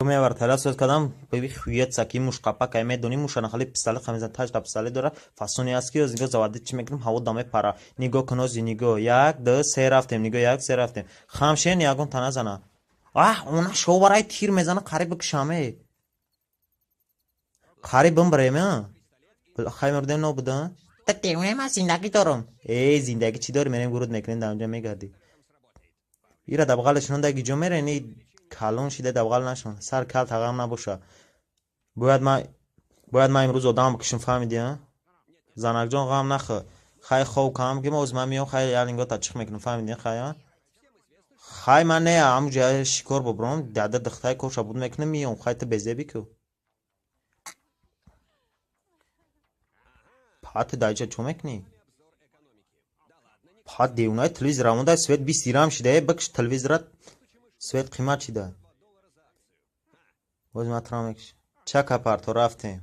میبرد حالا سوز کدام ببی خویت سکی موش قپا که میدونی موش نخالی پستاله خمیزن تاج تا پستاله داره فاسونی است که از اینجا زواده چی میکنیم هوا دامه پرا نیگو کنوزی نیگو یک دو سه رفتیم نیگو یک سه رفتیم خامشین یگون تنه زنه اونا شو برای تیر میزنه قریب کشامه قریب بم بریم خیلی مردم نبودن تا دیونه من زندگی دارم زندگی چی داری میریم گرود میکنیم در اونجا میگردی ایره دبغالشون دگی جو میره نی کالون شیده دبغال نشون سر کال تقام نباشه باید ما امروز آدم بکشیم فهمیدی ها زنک جان غم نخه خیلی خوب کام که ما از من میام خیلی الینگا تاچیق میکنم فهمیدی خیلی من نه همونجا شکار ببرم داده دختای کوش بود میکنم میام خیلی تو بزه بیکو پات دایچه چو میکنی پات دیونای تلویزیون رامونده سویت 20 دیرام شده بکش تلویزیون سویت قیمت شده باز مطرح میکش چه کپر تو رفتیم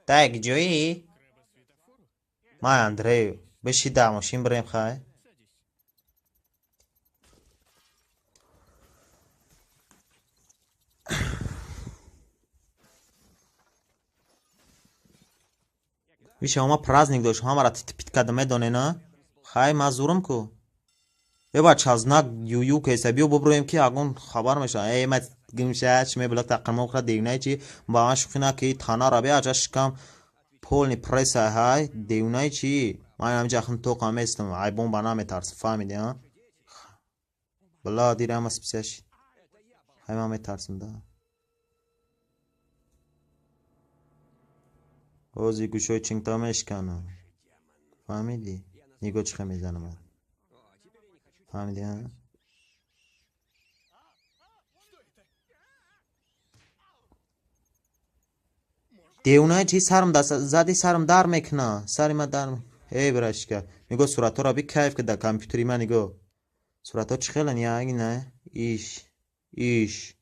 دایگ جویی ما اندریو بشی در ماشین بریم خواهی ویشه همه پرازنیک داشت همه را تیت کدمه دانه نه خواهی مزورم کو یه با چازناک یو که سبیو ببرویم که اگون خبر میشه ما گمشه چمی بلک تقریمه بخواه دیونه چی با آن شخینا که تانا را بیا جاش کم پول نی پرسه های دیونه چی ما همجا اخن تو قامه استم ای بوم بنا میترس فهمیدی ها بلا دیره هم اسپسیش خیلی من میترسم ده اوزی گوشوی چینگ تا میشکنم فهمیدی نیگو چخه میزنم فهمیدی ها دیونه چی سرم دست زدی سرم در میکنه سری ما در برش که میگو صورت را بی کیف که در کامپیوتری من نیگو صورت ها چی خیلی نیاگی نه ایش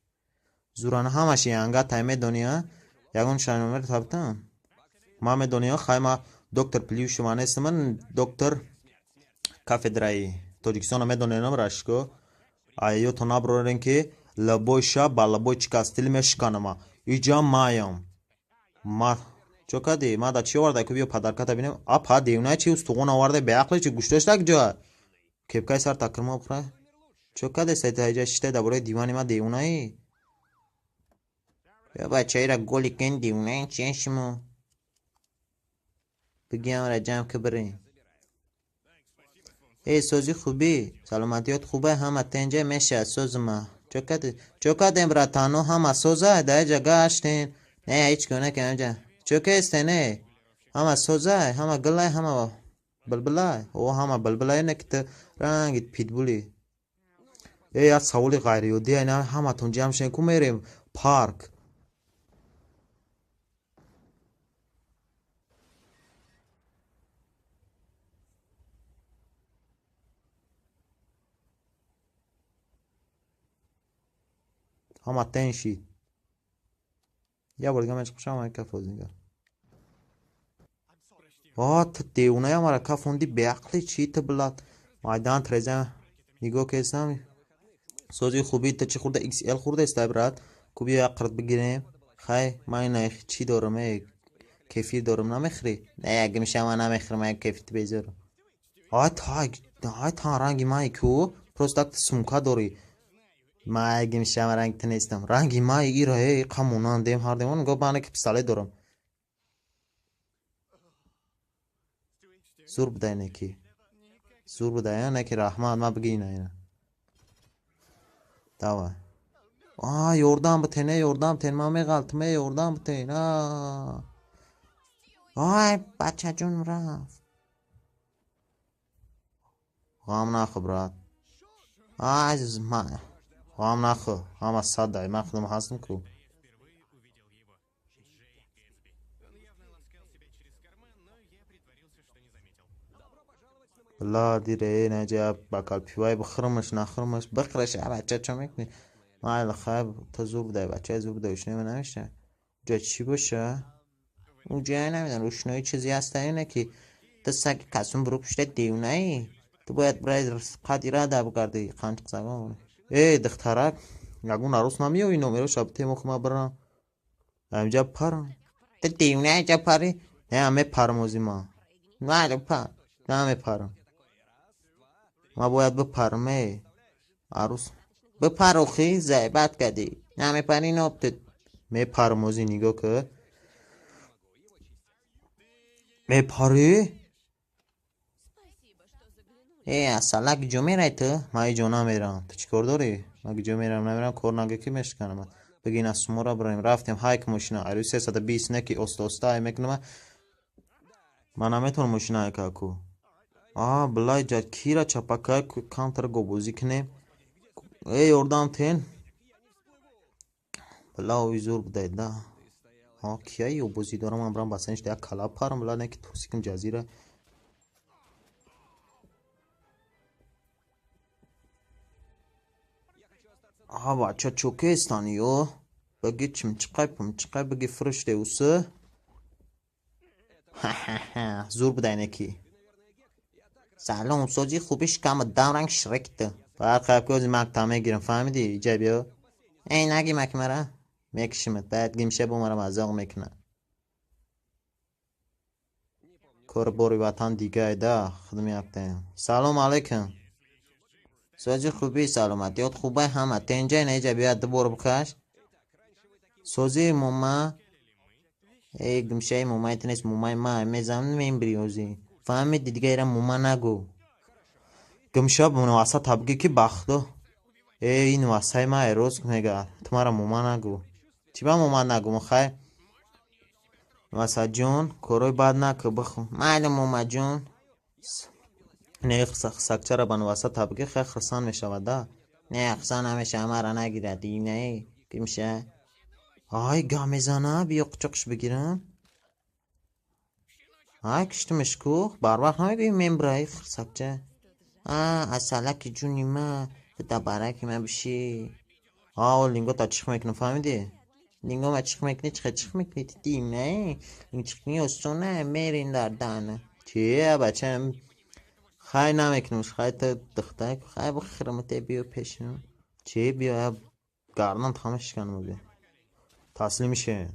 زورانه همش یانگا تایمه دنیا یگون شنومر تابتم ما می دنیا خیمه دکتر پلیو شمانه استمن دکتر کافدرایی توجیکسون می دنیا نمرش کو ایو تو نبرو رنگی لبوی شب با لبوی چکاستیل میشکنم ایجا مایم ما چوکادی ما دا چی ورده که بیو پدرکتا بینیم اپا دیونه چی استوغون آورده به عقل چی گوشتش تک جا کپکای سر تکرمه بخوره چوکادی سایت هجا شیده دبروی دیوانی ما دیونه ای یا بچه ای را گولی کن دیونه این چی شمو بگیم را جمع که بریم سوزی خوبی سلامتیات خوبه همه تنجه میشه سوز ما چوکادی براتانو همه سوزه ده جگه اشتین نه هیچ کنه که همجا چوکه استنه همه سوزه همه گلای همه بلبلای او همه بلبلای نکت رنگید پیدبولی یا سوالی غیری و دیگه نه همه تون جمع شن که میریم پارک همه تنشی یا بردگاه من چکشم همه کف روزینگار تو دیونه همه کف اوندی بیقلی چی تا بلاد مایدان ترزه نیگو که اسمی سوزی خوبی تا چی خورده ایکس ایل خورده استایبرات کوبی یا قرد بگیریم خی من نه چی دارم کیفی دارم نمیخری نه اگه میشه من نمیخرم اگه کیفیت بیزارم تا رنگی مایی کو پروستاکت سمکا داری ما اگه میشه من رنگ تنیستم رنگی مایی ایره قمونان دیم هر دیمون گو بانه که پساله دارم زور بدای نکی زور بدای نکی رحمان ما بگی نه داوا یوردم بتنه یوردم تن ما میغلطمه یوردم بتنه بچه جون رفت غام نخو برات عزیز ما غام نخو غام صدای ما خودم هستم کو لا دیره نجا بکال پیوای بخرمش نخرمش بخرش بچه چه میکنی ما خب تا زور بده بچه زور بده وشنه من نمیشه جا چی باشه اونجا نمیدن روشنایی چیزی هست اینه که تو سگ کسون برو پشته دیونه ای تو باید برای قدیره ده بگرده قنچ زمان دخترک نگون عروس نمیای نمیرو شب تیمو که ما برم اینجا پرم تو دیونه اینجا پری نه همه پرموزی ما نه پر نه همه پرم ما باید بپرمه عروس بپر اخی زیبت کردی نه همه پری نبتد می پرموزی نگاه که می پری ای اصلا جو میره تو ما ای جو نمیرم تو چی کار داری؟ ما جو نمیرم کار نگه کی میشکنم بگین از سمورا بریم رفتیم هایک ماشینا ایرو 320 نکی استای میکنم من نمیتونم ماشینا هایک اکو بلای جد کی را چپکای کانتر گو بوزی کنیم ای اردام تین بلا اوی زور بدهید ده کیایی او بوزی دارم من برم بسنش ده کلاب پارم بلا نکی توسیکم جزیره بچه چوکه استانیو بگی چقای بگی فرش دیوسه زور بده نکی سلام سوزی خوبیش کم دم رنگ شرکته باید خیلی که از مقطع میگیرم فهمیدی ایجا بیا ای نگی مکمره میکشیمت باید گیمشه بومرم ازاق میکنه کار باری وطن دیگه ایده خدمی اکتیم سلام علیکم سوزی خوبی سلامت یاد خوبه همه تنجای نیجا بیاد برو بکش سوزی موما ای گمشه مومای تنیست مومای ما میزم نمیم بریوزی فهمیدی دیگه ایرم موما نگو گمشه بمونه واسه تبگی که بخدو این واسه ما ایروز میگه تمارا موما نگو چی با موما نگو مخواه واسه جون کروی باد نکو بخون معلوم موما جون نه سکچه را بان واسه تبگی خیلی خرسان میشه ده نه خرسان همیشه همه را نگیره دی نه گمشه گاه میزنه بیا قچقش بگیرم کشتمش کو بار وقت نمیگوی ممبرای خرسکچه اصلا که جونی ما تا برای که من بشی لینگو تا چیخ میکنم فهمیدی لینگو ما چیخ میکنی چیخ میکنی دیم نه لینگ چیخ کنی اصونه میرین در دانه چیه بچه خیلی نمیکنمش خیلی تا دختر خیلی بخیرمته بیو پیشم چیه بیا گردن تمامش کنم بیا تسلیمشه